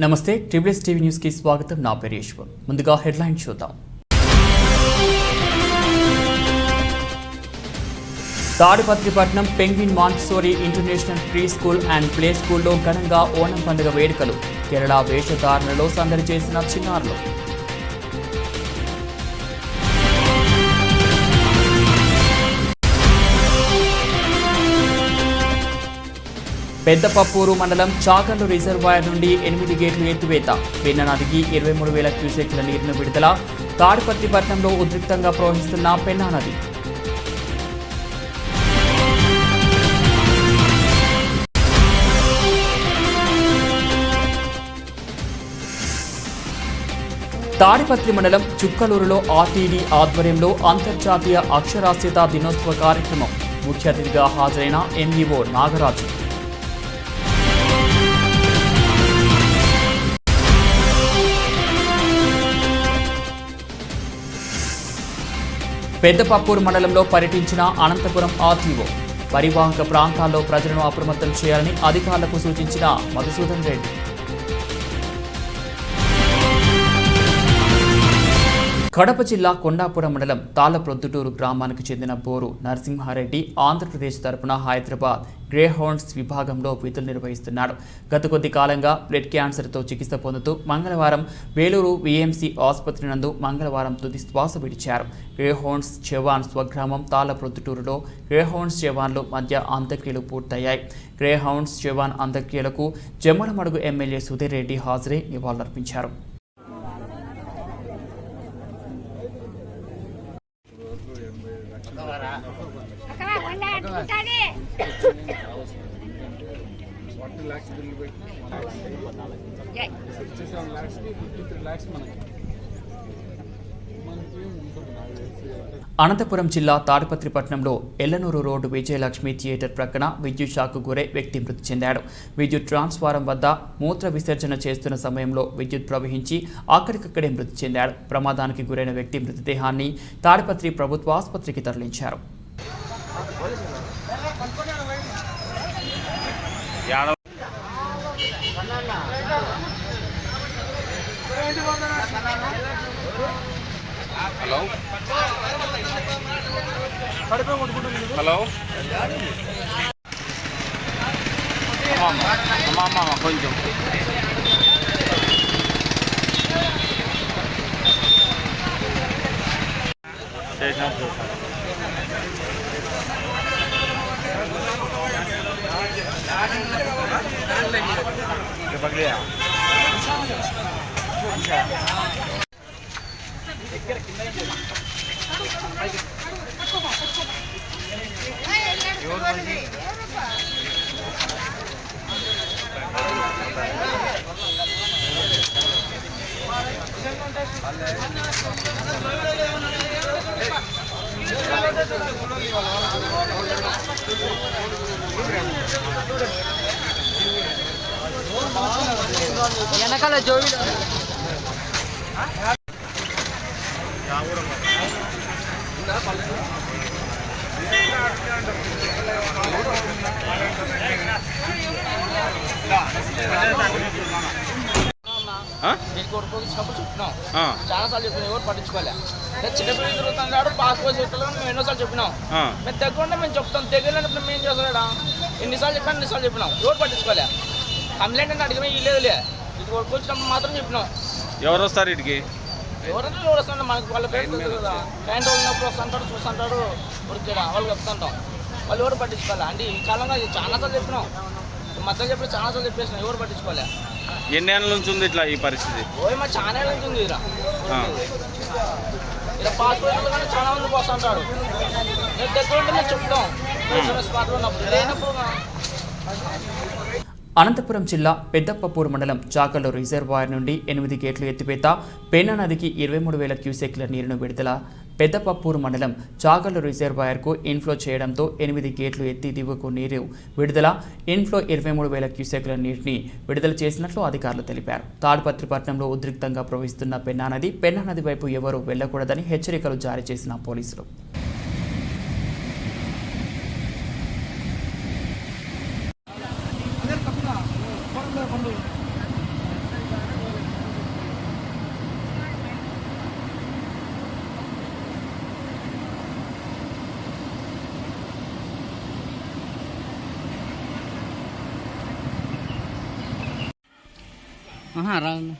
నమస్తే triple TV news కి స్వాగతం. నా పేరు ఈశ్వర్. ముందుగా హెడ్లైన్ చూద్దాం. Tadipatripatnam penguin Montessori international pre school and play స్కూల్లో ఘనంగా ఓణం పండుగ వేడుకలు. కేరళ వేషధారణలో సందడి చేసిన చిన్నారులు. పెద్దపప్పూరు మండలం చాగల్లు రిజర్వాయర్ నుండి 8 గేట్లు ఎత్తివేత. పెన్నా నదికి 23,000 క్యూసెక్ల నీరును విడుదల. తాడిపత్రిపట్నంలో ఉద్రిక్తంగా ప్రవహిస్తున్న పెన్నా నది. తాడిపత్రి మండలం చుక్కలూరులో ఆర్టీడీ ఆధ్వర్యంలో అంతర్జాతీయ అక్షరాస్యత దినోత్సవ కార్యక్రమం. ముఖ్య అతిథిగా హాజరైన ఎంఈఓ నాగరాజు. పెద్దపప్పూరు మండలంలో పర్యటించిన అనంతపురం ఆర్టీఓ. పరివాహక ప్రాంతాల్లో ప్రజలను అప్రమత్తం చేయాలని అధికారులకు సూచించిన మధుసూదన్ రెడ్డి. కడప జిల్లా కొండాపురం మండలం తాళ్లప్రొద్దుటూరు గ్రామానికి చెందిన బోరు నరసింహారెడ్డి ఆంధ్రప్రదేశ్ తరపున హైదరాబాద్ గ్రే హౌండ్స్ విభాగంలో విధులు నిర్వహిస్తున్నాడు. గత కొద్ది కాలంగా బ్లడ్ క్యాన్సర్తో చికిత్స పొందుతూ మంగళవారం వేలూరు విఎంసి ఆసుపత్రి నందు మంగళవారం తుది శ్వాస విడిచారు. గ్రే హౌండ్స్ జవాన్ స్వగ్రామం తాళ్లప్రొద్దుటూరులో గ్రే హౌండ్స్ జవాన్లు మధ్య అంత్యక్రియలు పూర్తయ్యాయి. గ్రే హౌండ్స్ జవాన్ అంత్యక్రియలకు జమ్మలమడుగు ఎమ్మెల్యే సుధీర్ రెడ్డి హాజరై నివాళులర్పించారు. అనంతపురం జిల్లా తాడిపత్రిపట్నంలో ఎల్లనూరు రోడ్డు విజయలక్ష్మి థియేటర్ ప్రక్కన విద్యుత్ షాక్కు గురై వ్యక్తి మృతి చెందాడు. విద్యుత్ ట్రాన్స్ఫారం వద్ద మూత్ర విసర్జన చేస్తున్న సమయంలో విద్యుత్ ప్రవహించి అక్కడికక్కడే మృతి చెందాడు. ప్రమాదానికి గురైన వ్యక్తి మృతదేహాన్ని తాడిపత్రి ప్రభుత్వ ఆసుపత్రికి తరలించారు. హలో అమ్మా కొంచెం పగలియా వెనకాల జోడి చాలా సార్లు చెప్పినా ఎవరు పట్టించుకోలే. చిన్నపిల్లలు తిరుగుతున్నాడు పాస్పోర్ట్ చెప్తాను మేము ఎన్నోసార్లు చెప్పినాం. మేము తెగకుండా మేము చెప్తాం తెగలేనప్పుడు మేము చేస్తాడా ఎన్నిసార్లు చెప్పినా ఎన్నిసార్లు చెప్పినాం ఎవరు పట్టించుకోలే. కంప్లైంట్ అంటే అడిగినా ఇల్లేదులే ఇది వరకు వచ్చినప్పుడు మాత్రం చెప్పినాం. ఎవరు వస్తారు ఇటుకి ఎవరైనా ఎవరు వస్తుంటారు మనకు వాళ్ళ పేరు కదా కరెంట్ ఉన్నప్పుడు వస్తుంటాడు చూస్తుంటాడు ఉరికేడా వాళ్ళు చెప్తుంటాం. వాళ్ళు ఎవరు పట్టించుకోలే అంటే ఈ కాలంగా చాలాసార్లు చెప్పినాం. మొత్తం చెప్పి చాలాసార్లు చెప్పేసినాం ఎవరు పట్టించుకోలే. ఎన్ని ఏళ్ళ నుంచి ఉంది ఇట్లా ఈ పరిస్థితి? మా చాలా ఏళ్ళ నుంచి ఉంది ఇలా పాస్పోర్ట్ కానీ చాలా మంది వస్తుంటాడు. నేను దగ్గర ఉంటే మేము చెప్తాం స్పాట్లో ఉన్నప్పుడు లేనప్పుడు. అనంతపురం జిల్లా పెద్దపప్పూరు మండలం చాకల్లో రిజర్వాయర్ నుండి 8 గేట్లు ఎత్తివేత. పెన్నా నదికి 23,000 క్యూసెక్ల నీరును విడుదల. పెద్దపప్పూరు మండలం చాగల్లు రిజర్వాయర్కు ఇన్ఫ్లో చేయడంతో 8 గేట్లు ఎత్తి దిగువకు నీరు విడుదల. ఇన్ఫ్లో 23,000 క్యూసెక్ల నీటిని విడుదల చేసినట్లు అధికారులు తెలిపారు. తాడిపత్రిపట్నంలో ఉద్రిక్తంగా ప్రవహిస్తున్న పెన్నా నది వైపు ఎవరూ వెళ్లకూడదని హెచ్చరికలు జారీ చేసిన పోలీసులు. రాను.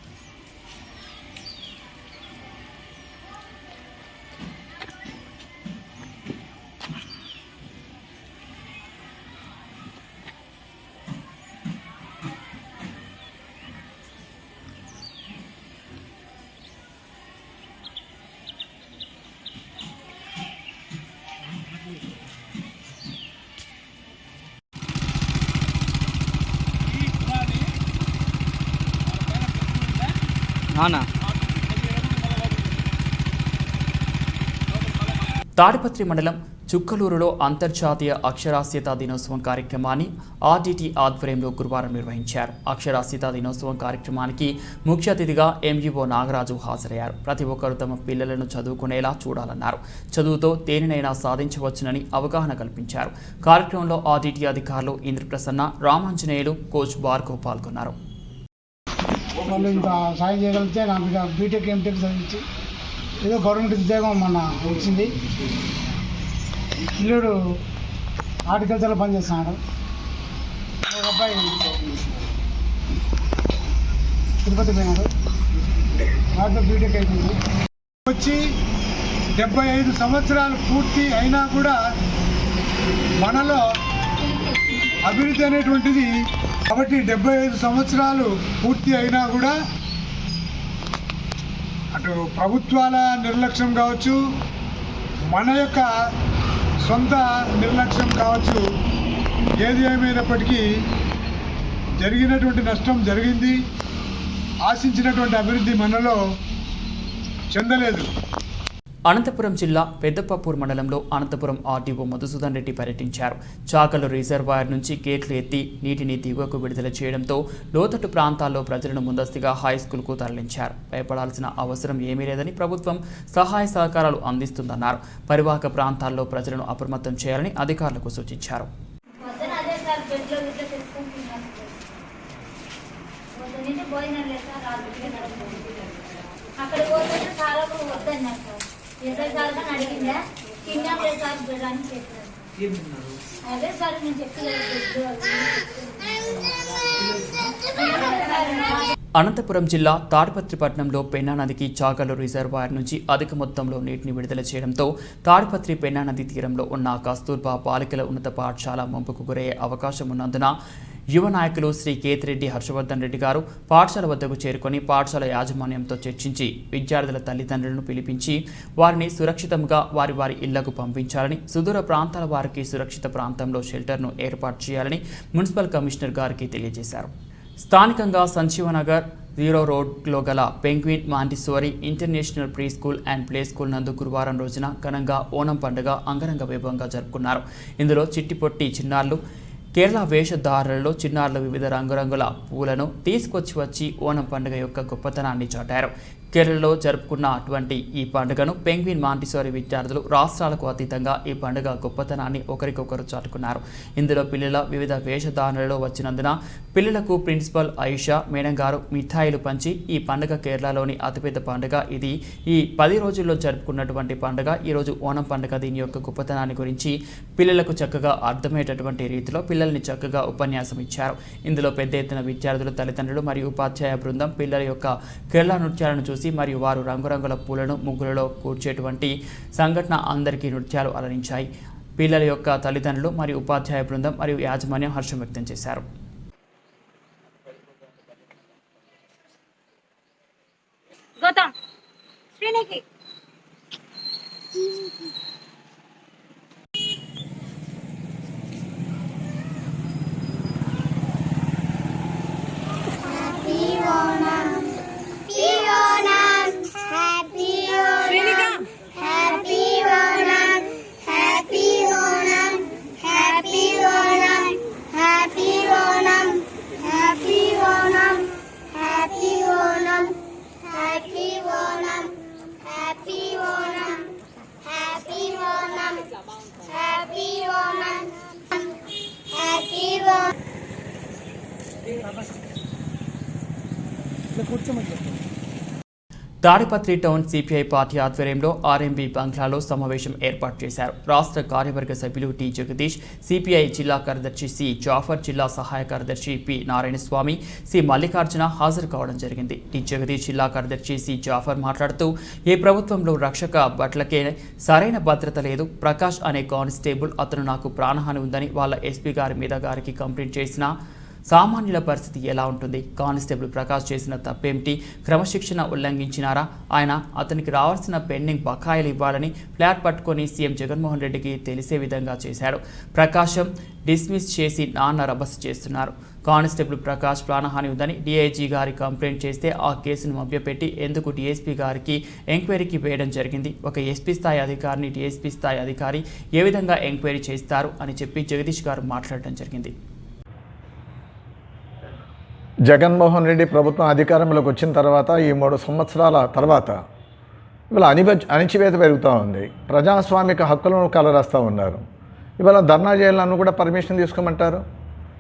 అవునా? తాడిపత్రి మండలం చుక్కలూరులో అంతర్జాతీయ అక్షరాస్యతా దినోత్సవం కార్యక్రమాన్ని ఆర్డీటీ ఆధ్వర్యంలో గురువారం నిర్వహించారు. అక్షరాస్యతా దినోత్సవం కార్యక్రమానికి ముఖ్య అతిథిగా ఎంఈఓ నాగరాజు హాజరయ్యారు. ప్రతి ఒక్కరూ తమ పిల్లలను చదువుకునేలా చూడాలన్నారు. చదువుతో దేనినైనా సాధించవచ్చునని అవగాహన కల్పించారు. కార్యక్రమంలో ఆర్డీటీ అధికారులు ఇంద్రప్రసన్న, రామాంజనేయులు, కోచ్ భార్గవ్ పాల్గొన్నారు. వాళ్ళు ఇంకా సాయం చేయగలిగితే నాకు ఇక బీటెక్ ఎంటెక్ చదివించి ఏదో గవర్నమెంట్ ఉద్యోగం మొన్న వచ్చింది. ఇల్లుడు హార్టికల్చర్లో పనిచేస్తున్నాడు. ఒక అబ్బాయి తిరుపతి పోయినాడు. వాటిలో బీటెక్ అయిపోయింది. వచ్చి 75 సంవత్సరాలు పూర్తి అయినా కూడా మనలో అభివృద్ధి అనేటువంటిది కాబట్టి 75 సంవత్సరాలు పూర్తి అయినా కూడా అటు ప్రభుత్వాల నిర్లక్ష్యం కావచ్చు, మన యొక్క సొంత నిర్లక్ష్యం కావచ్చు, ఏది ఏమైనప్పటికీ జరిగినటువంటి నష్టం జరిగింది. ఆశించినటువంటి అభివృద్ధి మనలో చెందలేదు. అనంతపురం జిల్లా పెద్దపప్పూర్ మండలంలో అనంతపురం ఆర్డీఓ మధుసూదన్ రెడ్డి పర్యటించారు. చాకలు రిజర్వాయర్ నుంచి గేట్లు ఎత్తి నీటిని దిగువకు విడుదల చేయడంతో లోతట్టు ప్రాంతాల్లో ప్రజలను ముందస్తుగా హైస్కూల్కు తరలించారు. భయపడాల్సిన అవసరం ఏమీ లేదని ప్రభుత్వం సహాయ సహకారాలు అందిస్తుందన్నారు. పరివాహక ప్రాంతాల్లో ప్రజలను అప్రమత్తం చేయాలని అధికారులకు సూచించారు. అడిగిందా కింద అదే సార్ నేను అనంతపురం జిల్లా తాడిపత్రిపట్నంలో పెన్నా నదికి చాకలు రిజర్వాయర్ నుంచి అధిక మొత్తంలో నీటిని విడుదల చేయడంతో తాడిపత్రి పెన్నా నది తీరంలో ఉన్న కస్తూర్బా బాలికల ఉన్నత పాఠశాల ముంపుకు గురయ్యే అవకాశం ఉన్నందున యువ నాయకులు శ్రీ కేతిరెడ్డి హర్షవర్ధన్ రెడ్డి గారు పాఠశాల వద్దకు చేరుకొని పాఠశాల యాజమాన్యంతో చర్చించి విద్యార్థుల తల్లిదండ్రులను పిలిపించి వారిని సురక్షితంగా వారి ఇళ్లకు పంపించాలని, సుదూర ప్రాంతాల వారికి సురక్షిత ప్రాంతంలో షెల్టర్ను ఏర్పాటు చేయాలని మున్సిపల్ కమిషనర్ గారికి తెలియజేశారు. స్థానికంగా సంజీవనగర్ 0 రోడ్లో గల penguin Montessori international pre school and play school నందు గురువారం రోజున ఘనంగా ఓణం పండుగ అంగరంగ వైభవంగా జరుపుకున్నారు. ఇందులో చిట్టిపొట్టి చిన్నారులు కేరళ వేషధారులలో చిన్నారులు వివిధ రంగురంగుల పూలను తీసుకొచ్చి ఓణం పండుగ యొక్క గొప్పతనాన్ని చాటారు. కేరళలో జరుపుకున్న అటువంటి ఈ పండుగను పెంగ్విన్ మాంటిసోరీ విద్యార్థులు రాష్ట్రాలకు అతీతంగా ఈ పండుగ గొప్పతనాన్ని ఒకరికొకరు చాటుకున్నారు. ఇందులో పిల్లల వివిధ వేషధారణలో వచ్చినందున పిల్లలకు ప్రిన్సిపల్ ఆయిషా మేడం గారు మిఠాయిలు పంచి ఈ పండుగ కేరళలోని అతిపెద్ద పండుగ ఇది, ఈ 10 రోజుల్లో జరుపుకున్నటువంటి పండుగ ఈరోజు ఓణం పండుగ, దీని యొక్క గొప్పతనాన్ని గురించి పిల్లలకు చక్కగా అర్థమయ్యేటటువంటి రీతిలో పిల్లల్ని చక్కగా ఉపన్యాసం ఇచ్చారు. ఇందులో పెద్ద ఎత్తున విద్యార్థులు, తల్లిదండ్రులు మరియు ఉపాధ్యాయ బృందం పిల్లల యొక్క కేరళ నృత్యాలను చూసి మరియు వారు రంగురంగుల పూలను ముగ్గులలో కూర్చేటువంటి సంఘటన అందరికీ నృత్యాలు అలరించాయి. పిల్లల యొక్క తల్లిదండ్రులు మరియు ఉపాధ్యాయ బృందం మరియు యాజమాన్యం హర్షం వ్యక్తం చేశారు. తాడిపత్రి టౌన్ సిపిఐ పార్టీ ఆధ్వర్యంలో ఆర్ఎంబీ బంగ్లాలో సమావేశం ఏర్పాటు చేశారు. రాష్ట్ర కార్యవర్గ సభ్యులు టి జగదీష్, సిపిఐ జిల్లా కార్యదర్శి సి జాఫర్, జిల్లా సహాయ కార్యదర్శి పి నారాయణస్వామి, సి మల్లికార్జున హాజరు కావడం జరిగింది. టి జగదీష్ జిల్లా కార్యదర్శి సి జాఫర్ మాట్లాడుతూ ఈ ప్రభుత్వంలో రక్షక భట్లకే సరైన భద్రత లేదు. ప్రకాష్ అనే కానిస్టేబుల్ అతను నాకు ప్రాణహాని ఉందని వాళ్ళ ఎస్పీ గారికి కంప్లైంట్ చేసినా సామాన్యుల పరిస్థితి ఎలా ఉంటుంది? కానిస్టేబుల్ ప్రకాష్ చేసిన తప్పేమిటి? క్రమశిక్షణ ఉల్లంఘించినారా? ఆయన అతనికి రావాల్సిన పెండింగ్ బకాయిలు ఇవ్వాలని ఫ్లాట్ పట్టుకొని సీఎం జగన్మోహన్ రెడ్డికి తెలిసే విధంగా చేశాడు. ప్రకాశం డిస్మిస్ చేసి నాన్న రభస చేస్తున్నారు. కానిస్టేబుల్ ప్రకాష్ ప్రాణహాని ఉందని డీఐజీ గారి కంప్లైంట్ చేస్తే ఆ కేసును మభ్యపెట్టి ఎందుకు డీఎస్పీ గారికి ఎంక్వైరీకి వేయడం జరిగింది? ఒక ఎస్పీ స్థాయి అధికారిని డీఎస్పీ స్థాయి అధికారి ఏ విధంగా ఎంక్వైరీ చేస్తారు అని చెప్పి జగదీష్ గారు మాట్లాడడం జరిగింది. జగన్మోహన్ రెడ్డి ప్రభుత్వం అధికారంలోకి వచ్చిన తర్వాత ఈ 3 సంవత్సరాల తర్వాత ఇవాళ అణిచివేత పెరుగుతూ ఉంది. ప్రజాస్వామిక హక్కులను కలరాస్తూ ఉన్నారు. ఇవాళ ధర్నా చేయాలను కూడా పర్మిషన్ తీసుకోమంటారు.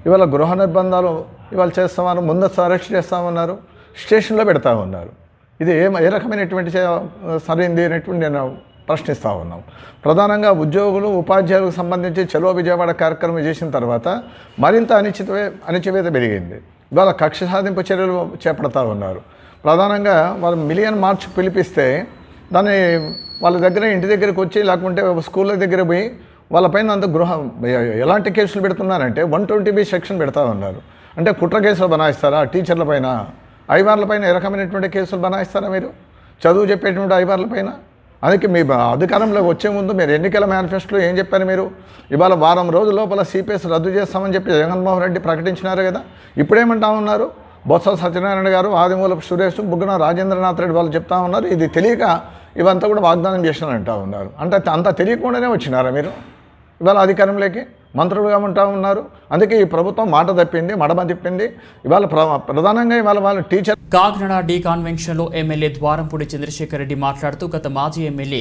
ఇవాళ గృహ నిర్బంధాలు ఇవాళ చేస్తామన్నారు, ముందస్తు అరెస్ట్ చేస్తామన్నారు, స్టేషన్లో పెడతా ఉన్నారు. ఇది ఏ రకమైనటువంటి సరైంది అనేటువంటి నేను ప్రశ్నిస్తూ ఉన్నాం. ప్రధానంగా ఉద్యోగులు ఉపాధ్యాయులకు సంబంధించి చలో విజయవాడ కార్యక్రమం చేసిన తర్వాత మరింత అణిచివేత పెరిగింది. ఇవాళ కక్ష సాధింపు చర్యలు చేపడతా ఉన్నారు. ప్రధానంగా వాళ్ళు మిలియన్ మార్చ్ పిలిపిస్తే దాన్ని వాళ్ళ దగ్గర ఇంటి దగ్గరికి వచ్చి లేకుంటే స్కూళ్ళ దగ్గర పోయి వాళ్ళపైన అంత ఎలాంటి కేసులు పెడుతున్నారంటే 120B సెక్షన్ పెడతా ఉన్నారు. అంటే కుట్ర కేసులు బనాయిస్తారా? టీచర్ల పైన, ఐవార్ల పైన ఏ రకమైనటువంటి కేసులు బనాయిస్తారా? మీరు చదువు చెప్పేటువంటి ఐవార్ల పైన. అందుకే మీ అధికారంలోకి వచ్చే ముందు మీరు ఎన్నికల మేనిఫెస్టోలో ఏం చెప్పారు? మీరు ఇవాళ వారం రోజుల లోపల సిపిఎస్ రద్దు చేస్తామని చెప్పి జగన్మోహన్ రెడ్డి ప్రకటించినారు కదా. ఇప్పుడేమంటా ఉన్నారు? బొత్స సత్యనారాయణ గారు, ఆదిమూలపు సురేష్, బుగ్గన రాజేంద్రనాథ్ రెడ్డి వాళ్ళు చెప్తా ఉన్నారు ఇది తెలియక ఇవంతా కూడా వాగ్దానం చేసినారంటా ఉన్నారు. అంటే అంత తెలియకుండానే వచ్చినారా మీరు ఇవాళ అధికారంలోకి? మంత్రులుగా ఉంటా ఉన్నారు. అందుకే ఈ ప్రభుత్వం మాట తప్పింది, మడమ తిప్పింది. ఇవాళ ప్రధానంగా ఇవాళ వాళ్ళ టీచర్. కాకినాడ డి కాన్వెన్షన్లో ఎమ్మెల్యే ద్వారంపూడి చంద్రశేఖర్ రెడ్డి మాట్లాడుతూ గత మాజీ ఎమ్మెల్యే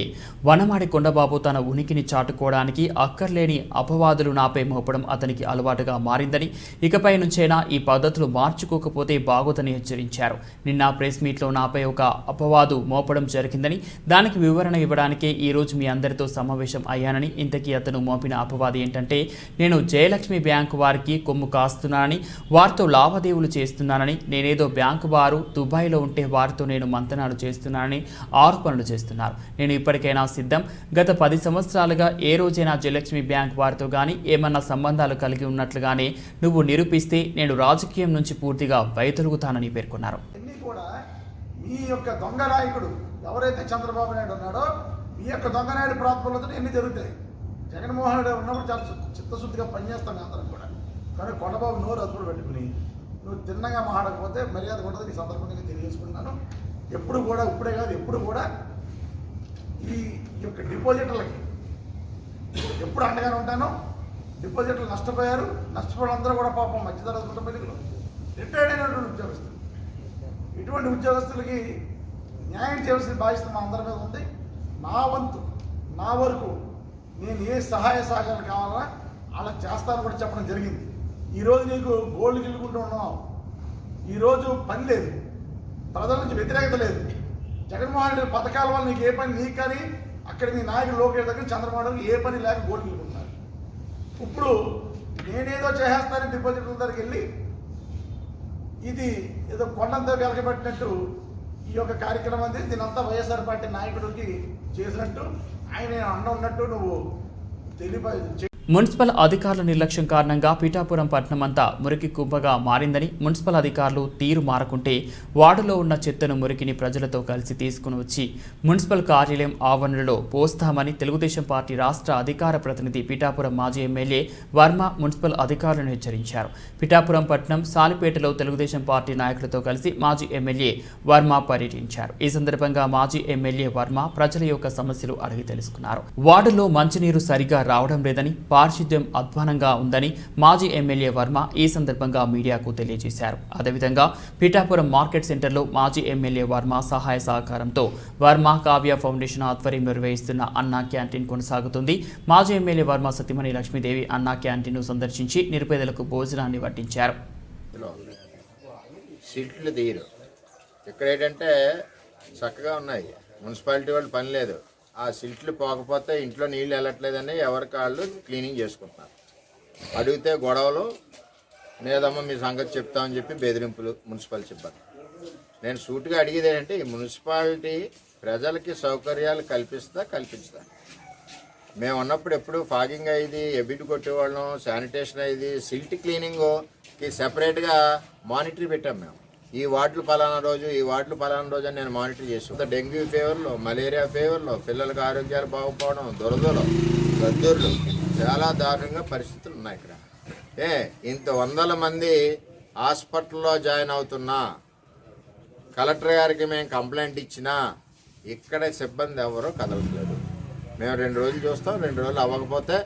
వనమాడి కొండబాబు తన ఉనికిని చాటుకోవడానికి అక్కర్లేని అపవాదులు నాపై మోపడం అతనికి అలవాటుగా మారిందని, ఇకపై నుంచైనా ఈ పద్ధతులు మార్చుకోకపోతే బాగోదని హెచ్చరించారు. నిన్న ప్రెస్ మీట్లో నాపై ఒక అపవాదు మోపడం జరిగిందని, దానికి వివరణ ఇవ్వడానికే ఈరోజు మీ అందరితో సమావేశం అయ్యానని, ఇంతకీ అతను మోపిన అపవాదు ఏంటంటే నేను జయలక్ష్మి బ్యాంకు వారికి కొమ్ము కాస్తున్నానని, వారితో లావాదేవీలు చేస్తున్నానని, నేనేదో బ్యాంకు వారు దుబాయ్లో ఉంటే వారితో నేను మంతనాలు చేస్తున్నానని ఆరోపణలు చేస్తున్నారు. నేను ఇప్పటికైనా సిద్ధం. గత 10 సంవత్సరాలుగా ఏ రోజైనా జయలక్ష్మి బ్యాంక్ వారితో కానీ ఏమన్నా సంబంధాలు కలిగి ఉన్నట్లుగానే నువ్వు నిరూపిస్తే నేను రాజకీయం నుంచి పూర్తిగా వైదొలుగుతానని పేర్కొన్నారు. మీ యొక్క దొంగ నాయకుడు ఎవరైతే చంద్రబాబు నాయుడు ఉన్నాడో మీ యొక్క దొంగ నాయుడు ప్రాతిపదికన ఎన్ని జరుగుతాయి. జగన్మోహన్ రెడ్డి ఉన్నప్పుడు చాలా చిత్తశుద్ధిగా పనిచేస్తాం అందరం కూడా. కానీ కొండబాబు నోరు అదుపుడు పెట్టుకుని నువ్వు తిన్నగా మాట్లాడకపోతే మర్యాద కూడా ఈ సందర్భంగా తెలియజేసుకుంటున్నాను. ఎప్పుడు కూడా ఇప్పుడే కాదు ఎప్పుడు కూడా ఈ యొక్క డిపాజిటర్లకి ఎప్పుడు అండగానే ఉంటాను. డిపాజిటర్లు నష్టపోయారు, నష్టపోయినందరూ కూడా పాపం మధ్యతరగతి కుటుంబీకులు, రిటైర్డ్ అయినటువంటి ఉద్యోగస్తులు. ఇటువంటి ఉద్యోగస్తులకి న్యాయం చేయాల్సిన బాధ్యత మా అందరి మీద ఉంది. నా వంతు నా వరకు నేను ఏ సహాయ సహకారాలు కావాలా అలా చేస్తాను కూడా చెప్పడం జరిగింది. ఈరోజు నీకు గోల్డ్ గిల్లుకుంటూ ఉన్నావు. ఈరోజు పని లేదు, ప్రజల నుంచి వ్యతిరేకత లేదు. జగన్మోహన్ రెడ్డి పథకాల వల్ల నీకు ఏ పని, నీకు కానీ అక్కడ మీ నాయకులు లోకేష్ దగ్గర చంద్రబాబు నాయుడు ఏ పని లేక గోల్డ్ గిల్లుకుంటున్నారు. ఇప్పుడు నేనేదో చేసేస్తానని డిపాజిట్ల దగ్గరికి వెళ్ళి ఇది ఏదో కొండంతో వెలకబెట్టినట్టు ఈ యొక్క కార్యక్రమం అంది. దీనంతా వైఎస్ఆర్ పార్టీ నాయకుడికి చేసినట్టు ఆయన అన్న ఉన్నట్టు నువ్వు తెలియ. మున్సిపల్ అధికారుల నిర్లక్ష్యం కారణంగా పిఠాపురం పట్టణం అంతా మురికి కుంభగా మారిందని, మున్సిపల్ అధికారులు తీరు మారకుంటే వార్డులో ఉన్న చెత్తను మురికిని ప్రజలతో కలిసి తీసుకుని వచ్చి మున్సిపల్ కార్యాలయం ఆవరణలో పోస్తామని తెలుగుదేశం పార్టీ రాష్ట్ర అధికార ప్రతినిధి పిఠాపురం మాజీ ఎమ్మెల్యే వర్మ మున్సిపల్ అధికారులను హెచ్చరించారు. పిఠాపురం పట్టణం సాలిపేటలో తెలుగుదేశం పార్టీ నాయకులతో కలిసి మాజీ ఎమ్మెల్యే వర్మ పర్యటించారు. ఈ సందర్భంగా మాజీ ఎమ్మెల్యే వర్మ ప్రజల యొక్క సమస్యలు అడిగి తెలుసుకున్నారు. వార్డులో మంచినీరు సరిగా రావడం లేదని, పారిశుద్ధ్యం అధ్వానంగా ఉందని మాజీ ఎమ్మెల్యే వర్మ ఈ సందర్భంగా మీడియాకు తెలియజేశారు. అదేవిధంగా పిఠాపురం మార్కెట్ సెంటర్లో మాజీ ఎమ్మెల్యే వర్మ సహాయ సహకారంతో వర్మ కావ్య ఫౌండేషన్ ఆధ్వర్యం నిర్వహిస్తున్న అన్నా క్యాంటీన్ కొనసాగుతుంది. మాజీ ఎమ్మెల్యే వర్మ సతీమణి లక్ష్మీదేవి అన్నా క్యాంటీన్ను సందర్శించి నిరుపేదలకు భోజనాన్ని వడ్డించారు. సీట్లు తీయరు. ఇక్కడ ఏంటంటే చక్కగా ఉన్నాయి. మున్సిపాలిటీ వాళ్ళు పని లేదు. ఆ సిల్ట్లు పోకపోతే ఇంట్లో నీళ్ళు వెళ్ళట్లేదని ఎవరికి వాళ్ళు క్లీనింగ్ చేసుకుంటున్నారు. అడిగితే గొడవలు, లేదమ్మా మీ సంగతి చెప్తామని చెప్పి బెదిరింపులు మున్సిపల్ సిబ్బంది. నేను సూటిగా అడిగేది ఏంటంటే, ఈ మున్సిపాలిటీ ప్రజలకి సౌకర్యాలు కల్పిస్తా. మేము ఉన్నప్పుడు ఎప్పుడు ఫాగింగ్ అయ్యేది, ఎబిట్ కొట్టేవాళ్ళం, శానిటేషన్ అయ్యేది, సిల్ట్ క్లీనింగ్కి సెపరేట్గా మానిటరీ పెట్టాం మేము. ఈ వార్డులు పలానా రోజు అని నేను మానిటర్ చేస్తాను. డెంగ్యూ ఫీవర్లు, మలేరియా ఫీవర్లు, పిల్లలకు ఆరోగ్యాలు బాగుపోవడం, దురదలు, దద్దుర్లు, చాలా దారుణంగా పరిస్థితులు ఉన్నాయి ఇక్కడ. ఇంత వందల మంది హాస్పిటల్లో జాయిన్ అవుతున్నా, కలెక్టర్ గారికి మేము కంప్లైంట్ ఇచ్చినా ఇక్కడ సిబ్బంది ఎవరో కదలట్లేదు. మేము 2 రోజులు చూస్తాం, 2 రోజులు అవ్వకపోతే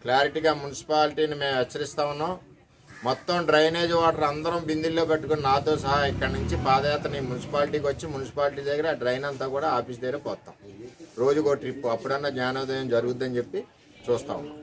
క్లారిటీగా మున్సిపాలిటీని మేము హెచ్చరిస్తా ఉన్నాం. మొత్తం డ్రైనేజ్ వాటర్ అందరం బిందెల్లో పెట్టుకుని నాతో సహా ఇక్కడి నుంచి పాదయాత్ర మున్సిపాలిటీకి వచ్చి మున్సిపాలిటీ దగ్గర ఆ డ్రైన్ అంతా కూడా ఆఫీస్ దగ్గర పోతాం. రోజుకో ట్రిప్, అప్పుడన్నా జ్ఞానోదయం జరుగుద్దని చెప్పి చూస్తా ఉన్నాం.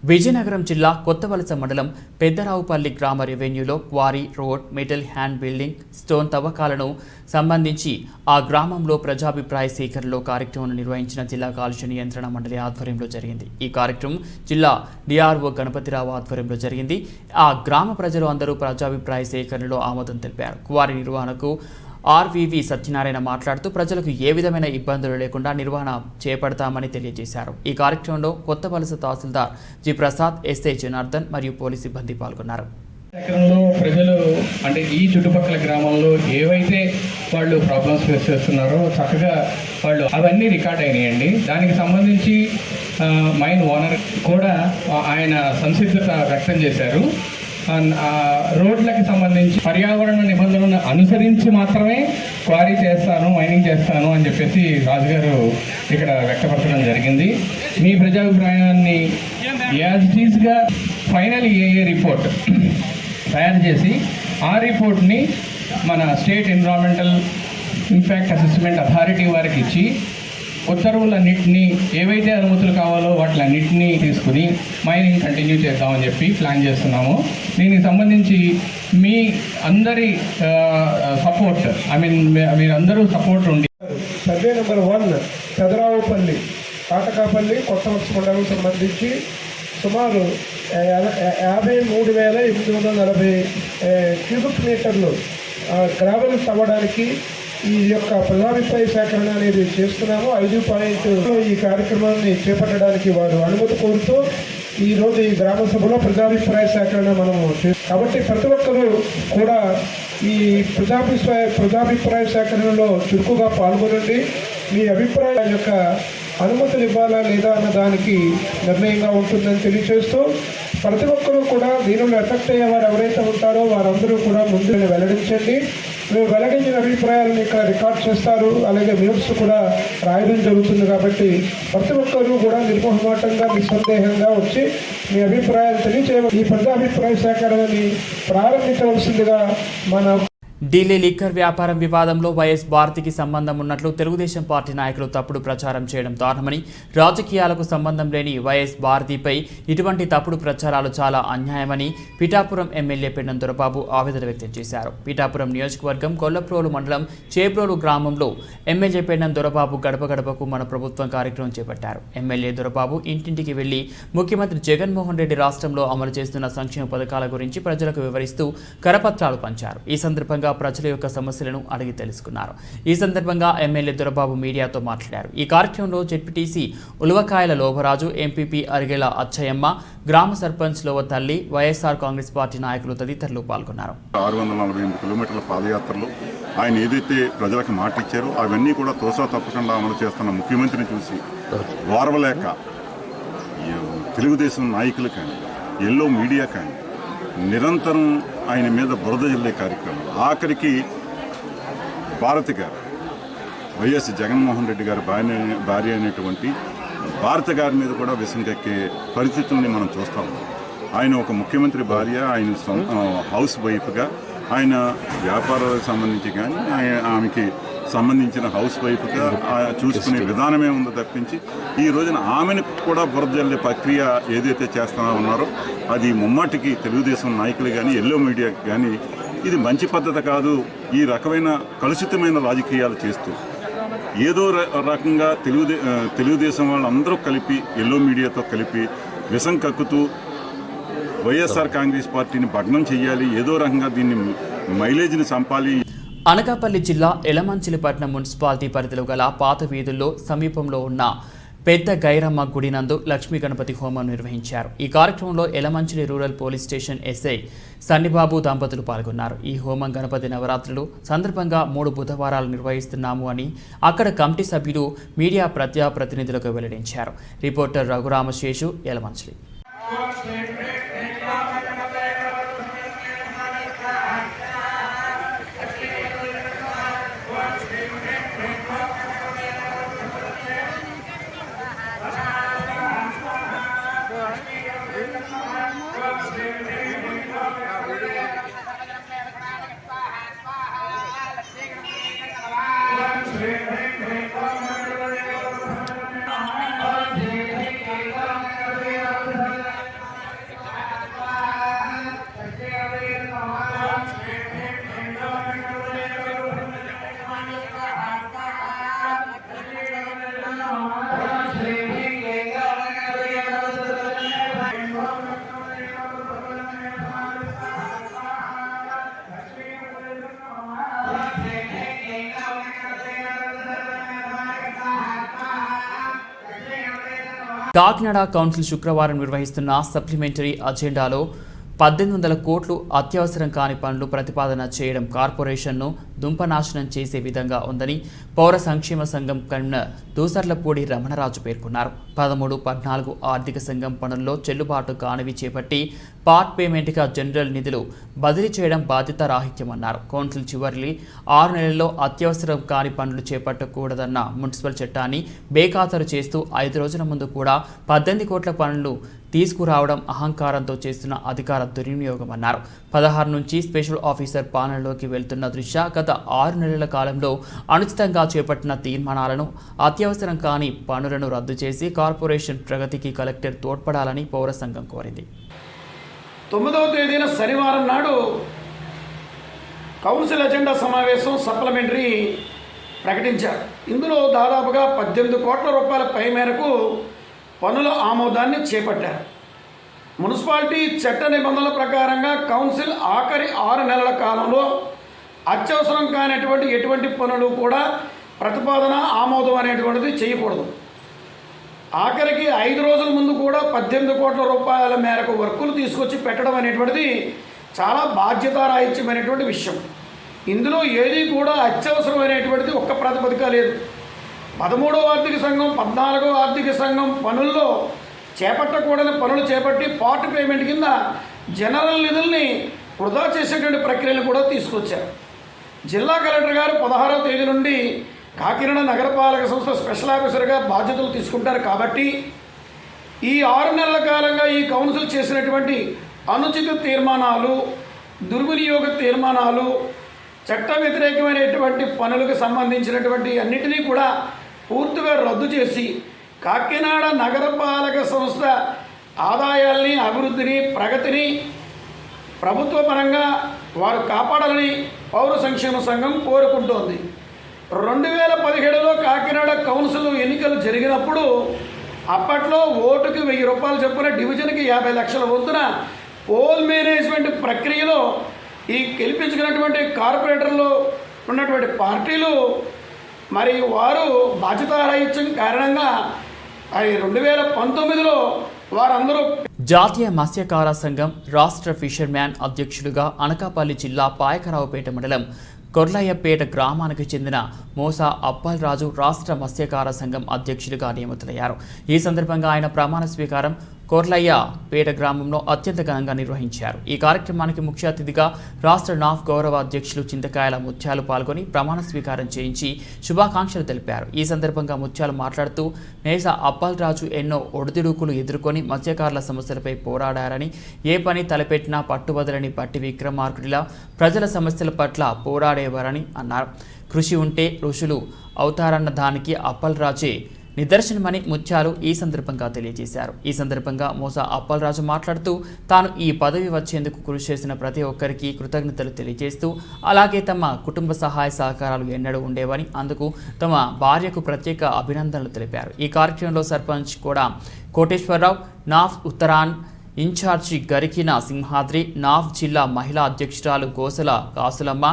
విజయనగరం జిల్లా కొత్తవలస మండలం పెద్దరావుపల్లి గ్రామ రెవెన్యూలో quarry, road, metal and building, stone తవ్వకాలను సంబంధించి ఆ గ్రామంలో ప్రజాభిప్రాయ సేకరణలో కార్యక్రమం నిర్వహించిన జిల్లా కాలుష్య నియంత్రణ మండలి ఆధ్వర్యంలో జరిగింది. ఈ కార్యక్రమం జిల్లా డిఆర్ఓ గణపతిరావు ఆధ్వర్యంలో జరిగింది. ఆ గ్రామ ప్రజలు అందరూ ప్రజాభిప్రాయ సేకరణలో ఆమోదం తెలిపారు. క్వారీ నిర్వహణకు ఆర్వీవి సత్యనారాయణ మాట్లాడుతూ ప్రజలకు ఏ విధమైన ఇబ్బందులు లేకుండా నిర్వహణ చేపడతామని తెలియజేశారు. ఈ కార్యక్రమంలో కొత్తవలస తహసీల్దార్ జి ప్రసాద్, ఎస్ఐ జనార్దన్ మరియు పోలీసు సిబ్బంది పాల్గొన్నారు. ఎకరంలో ప్రజలు అంటే ఈ చుట్టుపక్కల గ్రామాల్లో ఏవైతే వాళ్ళు ప్రాబ్లమ్స్ ఫేస్ చేస్తున్నారో చక్కగా వాళ్ళు అవన్నీ రికార్డ్ అయినాయండి. దానికి సంబంధించి మైన్ ఓనర్ కూడా ఆయన సంసిద్ధత వ్యక్తం చేశారు. రోడ్లకి సంబంధించి పర్యావరణ నిబంధనలను అనుసరించి మాత్రమే క్వారీ చేస్తాను, మైనింగ్ చేస్తాను అని చెప్పేసి రాజుగారు ఇక్కడ వ్యక్తపరచడం జరిగింది. మీ ప్రజాభిప్రాయాన్ని యాజ్ ఇట్ ఈస్గా ఫైనల్ ఏఏ రిపోర్ట్ తయారు చేసి ఆ రిపోర్ట్ని మన state environmental impact assessment authority వారికి ఇచ్చి ఉత్తర్వులన్నింటినీ ఏవైతే అనుమతులు కావాలో వాటిలన్నింటినీ తీసుకుని మైనింగ్ కంటిన్యూ చేద్దామని చెప్పి ప్లాన్ చేస్తున్నాము. దీనికి సంబంధించి మీ అందరి సపోర్ట్, మీరందరూ సపోర్ట్ ఉండి సర్వే నెంబర్ 1 పెదరావుపల్లి, కాటకాపల్లి, కొత్తవలస మండలం సంబంధించి సుమారు 53,840 క్యూబిక్ మీటర్లు గ్రావెల్ తవ్వడానికి ఈ యొక్క ప్రజాభిప్రాయ సేకరణ అనేది చేస్తున్నాము. 5 ఈ కార్యక్రమాన్ని చేపట్టడానికి వారు అనుమతి కోరుతూ ఈరోజు ఈ గ్రామ సభలో ప్రజాభిప్రాయ సేకరణ మనము కాబట్టి ప్రతి ఒక్కరూ కూడా ఈ ప్రజాభిప్రాయ సేకరణలో చురుకుగా పాల్గొనండి. మీ అభిప్రాయం యొక్క అనుమతులు ఇవ్వాలా లేదా అన్న దానికి నిర్ణయంగా ఉంటుందని తెలియజేస్తూ ప్రతి ఒక్కరూ కూడా దీనిలో ఎఫెక్ట్ అయ్యేవారు ఎవరైతే ఉంటారో వారందరూ కూడా ముందు వెల్లడించండి. మీరు వెల్లడించిన అభిప్రాయాలను ఇక్కడ రికార్డ్ చేస్తారు, అలాగే మినిట్స్ కూడా రాయడం జరుగుతుంది. కాబట్టి ప్రతి ఒక్కరూ కూడా నిర్మోహమాటంగా, నిస్సందేహంగా వచ్చి మీ అభిప్రాయాలు తెలియజేయ ఈ ప్రజాభిప్రాయ సేకరణని ప్రారంభించవలసిందిగా మన ఢిల్లీ లిక్కర్ వ్యాపారం వివాదంలో వైఎస్ భారతికి సంబంధం ఉన్నట్లు తెలుగుదేశం పార్టీ నాయకులు తప్పుడు ప్రచారం చేయడం దారుణమని, రాజకీయాలకు సంబంధం లేని వైఎస్ భారతిపై ఇటువంటి తప్పుడు ప్రచారాలు చాలా అన్యాయమని పిఠాపురం ఎమ్మెల్యే పెన్నం దొరబాబు ఆవేదన వ్యక్తం చేశారు. పిఠాపురం నియోజకవర్గం కొల్లప్రోలు మండలం చేప్రోలు గ్రామంలో ఎమ్మెల్యే పెన్నం దొరబాబు గడప గడపకు మన ప్రభుత్వం కార్యక్రమం చేపట్టారు. ఎమ్మెల్యే దొరబాబు ఇంటింటికి వెళ్లి ముఖ్యమంత్రి జగన్మోహన్ రెడ్డి రాష్ట్రంలో అమలు చేస్తున్న సంక్షేమ పథకాల గురించి ప్రజలకు వివరిస్తూ కరపత్రాలు పంచారు. ఈ సందర్భంగా ప్రజల యొక్క సమస్యలను అడిగి తెలుసుకున్నారు. ఈ సందర్భంగా ఎమ్మెల్యే దొరబాబు మీడియాతో మాట్లాడారు. ఈ కార్యక్రమంలో జెడ్పీటీసీ ఉలవకాయల లోభరాజు, ఎంపీపీ అరిగెల అచ్చయ్యమ్మ, గ్రామ సర్పంచ్ లోవ తల్లి, వైఎస్ఆర్ కాంగ్రెస్ పార్టీ నాయకులు తదితరులు పాల్గొన్నారు. 648 కిలోమీటర్ల పాదయాత్రలో ఆయన ఏదైతే ప్రజలకు మాట ఇచ్చారో అవన్నీ కూడా తోసా తప్పకుండా అమలు చేస్తున్న ముఖ్యమంత్రిని చూసి వారవలేక తెలుగుదేశం నాయకులు కానీ, ఎల్లో మీడియా కానీ నిరంతరం ఆయన మీద బురద జల్లే కార్యక్రమం. ఆఖరికి భారతి గారు, వైఎస్ జగన్మోహన్ రెడ్డి గారు భార్య అయినటువంటి భారతి గారి మీద కూడా విషం కక్కే పరిస్థితుల్ని మనం చూస్తాం. ఆయన ఒక ముఖ్యమంత్రి భార్య, ఆయన హౌస్ వైఫ్గా, ఆయన వ్యాపారాలకు సంబంధించి కానీ ఆమెకి సంబంధించిన హౌస్ వైఫ్గా చూసుకునే విధానమే ఉందో తప్పించి ఈ రోజున ఆమెను కూడా బురద జల్లే ప్రక్రియ ఏదైతే చేస్తా ఉన్నారో అది ముమ్మాటికి తెలుగుదేశం నాయకులు కానీ, ఎల్లో మీడియాకి కానీ ఇది మంచి పద్ధతి కాదు. ఈ రకమైన కలుషితమైన రాజకీయాలు చేస్తూ ఏదో రకంగా తెలుగుదేశం వాళ్ళందరూ కలిపి ఎల్లో మీడియాతో కలిపి విషం కక్కుతూ వైఎస్ఆర్ కాంగ్రెస్ పార్టీని భగ్నం చేయాలి, ఏదో రకంగా దీన్ని మైలేజ్ని చంపాలి. అనకాపల్లి జిల్లా ఎలమంచిలిపట్నం మున్సిపాలిటీ పరిధిలో గల పాత వీధుల్లో సమీపంలో ఉన్న పెద్ద గైరమ్మ గుడి నందు లక్ష్మీ గణపతి హోమం నిర్వహించారు. ఈ కార్యక్రమంలో Elamanchili rural police station SI Sannibabu దంపతులు పాల్గొన్నారు. ఈ హోమం గణపతి నవరాత్రులు సందర్భంగా 3 బుధవారాలు నిర్వహిస్తున్నాము అని అక్కడ కమిటీ సభ్యులు మీడియా ప్రతినిధులకు వెల్లడించారు. రిపోర్టర్ రఘురామశేషు, ఎలమంచిలి. కాకినాడ కౌన్సిల్ శుక్రవారం నిర్వహిస్తున్న సప్లిమెంటరీ అజెండాలో 1800 కోట్లు అత్యవసరం కాని పనులు ప్రతిపాదన చేయడం కార్పొరేషన్ను దుంపనాశనం చేసే విధంగా ఉందని పౌర సంక్షేమ సంఘం కన్వీనర్ దూసర్లపూడి రమణరాజు పేర్కొన్నారు. 13-14 ఆర్థిక సంఘం పనుల్లో చెల్లుబాటు కానివి చేపట్టి పార్ట్ పేమెంట్గా జనరల్ నిధులు బదిలీ చేయడం బాధ్యత రాహిత్యమన్నారు. కౌన్సిల్ చివరి 6 నెలల్లో అత్యవసరం కాని పనులు చేపట్టకూడదన్న మున్సిపల్ చట్టాన్ని బేఖాతరు చేస్తూ 5 రోజుల ముందు కూడా 18 కోట్ల పనులు తీసుకురావడం అహంకారంతో చేస్తున్న అధికార దుర్వినియోగం అన్నారు. 16 నుంచి స్పెషల్ ఆఫీసర్ పాలనలోకి వెళ్తున్న దృష్ట్యా గత 6 నెలల కాలంలో అనుచితంగా చేపట్టిన తీర్మానాలను, అత్యవసరం కాని పనులను రద్దు చేసి కార్పొరేషన్ ప్రగతికి కలెక్టర్ తోడ్పడాలని పౌర సంఘం కోరింది. 9వ తేదీన శనివారం నాడు కౌన్సిల్ అజెండా సమావేశం సప్లిమెంటరీ ప్రకటించారు. ఇందులో దాదాపుగా 18 కోట్ల రూపాయల పై మేరకు పనుల ఆమోదాన్ని చేపట్టారు. మున్సిపాలిటీ చట్ట నిబంధనల ప్రకారంగా కౌన్సిల్ ఆఖరి 6 నెలల కాలంలో అత్యవసరం కానిటువంటి ఎటువంటి పనులు కూడా ప్రతిపాదన ఆమోదం అనేటువంటిది చేయకూడదు. ఆఖరికి 5 రోజుల ముందు కూడా 18 కోట్ల రూపాయల మేరకు వర్కులు తీసుకొచ్చి పెట్టడం అనేటువంటిది చాలా బాధ్యతారాహిత్యమైనటువంటి విషయం. ఇందులో ఏది కూడా అత్యవసరమైనటువంటిది ఒక్క ప్రాతిపదిక లేదు. 13వ ఆర్థిక సంఘం, 14వ ఆర్థిక సంఘం పనుల్లో చేపట్టకూడని పనులు చేపట్టి పార్ట్ పేమెంట్ కింద జనరల్ నిధుల్ని వృధా చేసేటువంటి ప్రక్రియను కూడా తీసుకొచ్చారు. జిల్లా కలెక్టర్ గారు 16వ తేదీ నుండి కాకినాడ నగరపాలక సంస్థ స్పెషల్ ఆఫీసర్గా బాధ్యతలు తీసుకుంటారు. కాబట్టి ఈ 6 నెలల కాలంగా ఈ కౌన్సిల్ చేసినటువంటి అనుచిత తీర్మానాలు, దుర్వినియోగ తీర్మానాలు, చట్ట వ్యతిరేకమైనటువంటి పనులకు సంబంధించినటువంటి అన్నిటినీ కూడా పూర్తిగా రద్దు చేసి కాకినాడ నగరపాలక సంస్థ ఆదాయాల్ని, అభివృద్ధిని, ప్రగతిని ప్రభుత్వ పరంగా వారు కాపాడాలని పౌర సంక్షేమ సంఘం కోరుకుంటోంది. 2017లో కాకినాడ కౌన్సిల్ ఎన్నికలు జరిగినప్పుడు అప్పట్లో ఓటుకి 1000 రూపాయలు చొప్పున డివిజన్కి 50 లక్షల వంతున పోల్ మేనేజ్మెంట్ ప్రక్రియలో ఈ గెలిపించుకున్నటువంటి కార్పొరేటర్లు ఉన్నటువంటి పార్టీలు మరి వారు బాధ్యతారాహిత్యం కారణంగా 2019లో వారందరూ జాతీయ మత్స్యకార సంఘం రాష్ట్ర ఫిషర్మ్యాన్ అధ్యక్షులుగా అనకాపల్లి జిల్లా పాయకరావుపేట మండలం కొర్లయ్యపేట గ్రామానికి చెందిన మోసా అప్పల్రాజు రాష్ట్ర మత్స్యకార సంఘం అధ్యక్షులుగా నియమితులయ్యారు. ఈ సందర్భంగా ఆయన ప్రమాణ స్వీకారం కొర్లయ్యపేట గ్రామంలో అత్యంత ఘనంగా నిర్వహించారు. ఈ కార్యక్రమానికి ముఖ్య అతిథిగా రాష్ట్ర నాఫ్ గౌరవ అధ్యక్షులు చింతకాయల ముత్యాలు పాల్గొని ప్రమాణ స్వీకారం చేయించి శుభాకాంక్షలు తెలిపారు. ఈ సందర్భంగా ముత్యాలు మాట్లాడుతూ మేసా అప్పల్రాజు ఎన్నో ఒడిదుడుకులు ఎదుర్కొని మత్స్యకారుల సమస్యలపై పోరాడారని, ఏ పని తలపెట్టినా పట్టుబదలని బట్టి విక్రమార్కుడిలా ప్రజల సమస్యల పట్ల పోరాడేవారని అన్నారు. కృషి ఉంటే ఋషులు అవుతారన్న దానికి అప్పల్రాజే నిదర్శనమని ముత్యాలు ఈ సందర్భంగా తెలియజేశారు. ఈ సందర్భంగా మోసా అప్పలరాజు మాట్లాడుతూ తాను ఈ పదవి వచ్చేందుకు కృషి చేసిన ప్రతి ఒక్కరికి కృతజ్ఞతలు తెలియజేస్తూ అలాగే తమ కుటుంబ సహాయ సహకారాలు ఎన్నడూ ఉండేవని అందుకు తమ భార్యకు ప్రత్యేక అభినందనలు తెలిపారు. ఈ కార్యక్రమంలో సర్పంచ్ కూడా కోటేశ్వరరావు, నాఫ్ ఉత్తరాన్ ఇన్ఛార్జి గరికిన సింహాద్రి, నాఫ్ జిల్లా మహిళా అధ్యక్షురాలు గోసల కాసులమ్మ,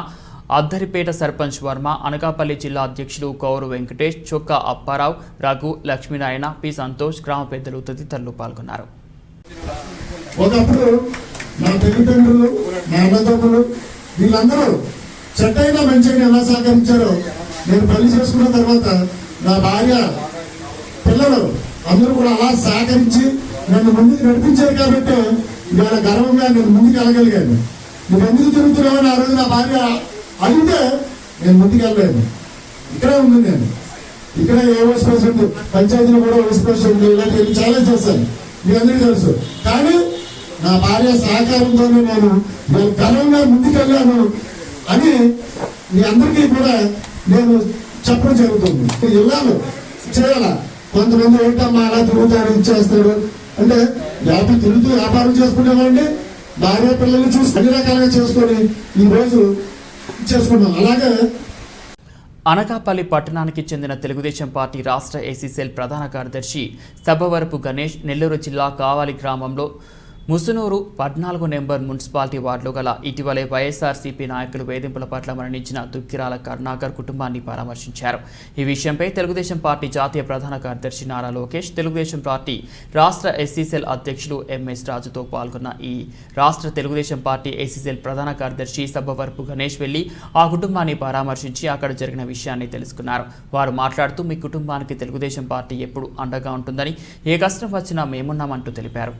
అద్దరిపేట సర్పంచ్ వర్మ, అనకాపల్లి జిల్లా అధ్యక్షులు కౌరు వెంకటేష్, చొక్క అప్పారావు, రఘు, లక్ష్మీనారాయణ, పి సంతోష్, గ్రామ పెద్దలు తదితరులు పాల్గొన్నారు. ఒకప్పుడు నా తల్లిదండ్రులు, నా అన్నదమ్ములు వీళ్ళందరూ చెడ్డైనా మంచిగా ఎలా సహకరించారో నేను పెళ్లి చేసుకున్న తర్వాత నా భార్య, పిల్లలు అందరూ కూడా అలా సహకరించి నన్ను ముందుకు నడిపించారు కాబట్టి ఇవాళ గర్వంగా నేను ముందుకు వెళ్ళగలిగాను. నువ్వు ఎందుకు తిరుగుతున్నావని ఆ రోజు నా భార్య అడిగితే నేను ముందుకు వెళ్ళలేదు. ఇక్కడే ఉంది, నేను ఇక్కడ ఏ వైస్ ప్రెసిడెంట్, పంచాయతీలో కూడా వైస్ ప్రెసిడెంట్, ఇలాంటివి చాలా చేశాను, మీ అందరికీ తెలుసు. కానీ నా భార్య సహకారంతోనే నేను గర్వంగా ముందుకెళ్ళాను అని మీ అందరికీ కూడా నేను చెప్పడం జరుగుతుంది. ఇళ్ళాలు చేయాల కొంతమంది ఏంటమ్మా అలా తిరుగుతాడు, ఇచ్చేస్తాడు అంటే వ్యాపారం తిరుగుతూ వ్యాపారం చేసుకునేవాడిని, భార్య పిల్లల్ని చూసి అన్ని రకాలుగా చేసుకొని ఈరోజు చేసుకున్నాం. అలాగే అనకాపల్లి పట్టణానికి చెందిన తెలుగుదేశం పార్టీ రాష్ట్ర ఏసీ సెల్ ప్రధాన కార్యదర్శి సబ్బవరపు గణేష్ నెల్లూరు జిల్లా కావాలి గ్రామంలో ముసునూరు 14 నెంబర్ మున్సిపాలిటీ వార్డులో గల ఇటీవలే వైఎస్ఆర్సీపీ నాయకులు వేధింపుల పట్ల మరణించిన దుక్కిరాల కరుణాకర్ కుటుంబాన్ని పరామర్శించారు. ఈ విషయంపై తెలుగుదేశం పార్టీ జాతీయ ప్రధాన కార్యదర్శి నారా లోకేష్, తెలుగుదేశం పార్టీ రాష్ట్ర ఎస్సీసెల్ అధ్యక్షులు ఎంఎస్ రాజుతో పాల్గొన్న ఈ రాష్ట్ర తెలుగుదేశం పార్టీ ఎస్సీసెల్ ప్రధాన కార్యదర్శి సబ్బవరపు గణేష్ వెళ్లి ఆ కుటుంబాన్ని పరామర్శించి అక్కడ జరిగిన విషయాన్ని తెలుసుకున్నారు. వారు మాట్లాడుతూ మీ కుటుంబానికి తెలుగుదేశం పార్టీ ఎప్పుడు అండగా ఉంటుందని, ఏ కష్టం వచ్చినా మేమున్నామంటూ తెలిపారు.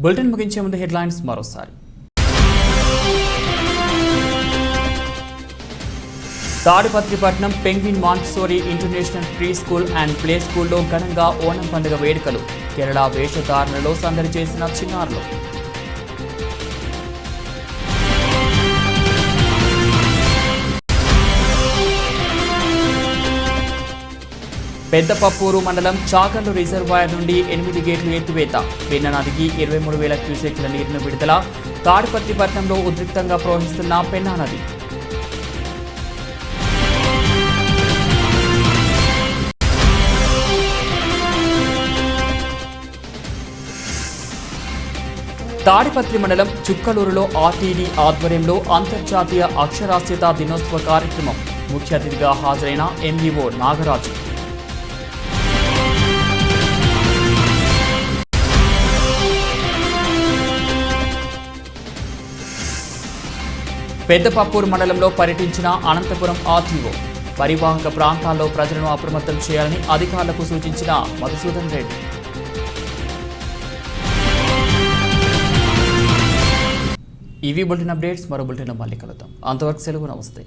బులెటిన్ ముగించే ముందు హెడ్లైన్స్ మరోసారి. Tadipatripatnam penguin Montessori international pre school and play స్కూల్లో ఘనంగా ఓణం పండుగ వేడుకలు. కేరళ వేషధారణలో సందడి చేసిన చిన్నారులు. పెద్దపప్పూరు మండలం చాకర్లు రిజర్వాయర్ నుండి 8 గేట్లు ఎత్తివేత. పెన్న నదికి 23,000 క్యూసెక్ల నీరును విడుదల. తాడిపత్రిపట్నంలో ఉద్రిక్తంగా ప్రవహిస్తున్న పెన్నా నది. తాడిపత్రి మండలం చుక్కలూరులో ఆర్టీడీ ఆధ్వర్యంలో అంతర్జాతీయ అక్షరాస్యత దినోత్సవ కార్యక్రమం. ముఖ్య అతిథిగా హాజరైన ఎంఈఓ నాగరాజు. పెద్దపప్పూరు మండలంలో పర్యటించిన అనంతపురం ఆర్టీఓ. పరివాహక ప్రాంతాల్లో ప్రజలను అప్రమత్తం చేయాలని అధికారులకు సూచించిన మధుసూదన్ రెడ్డి. ఇవి బులెటిన్ అప్డేట్స్. మరో బులెటిన్లో మళ్ళీ కలుద్దాం. అంతవరకు సెలవు. నమస్తే.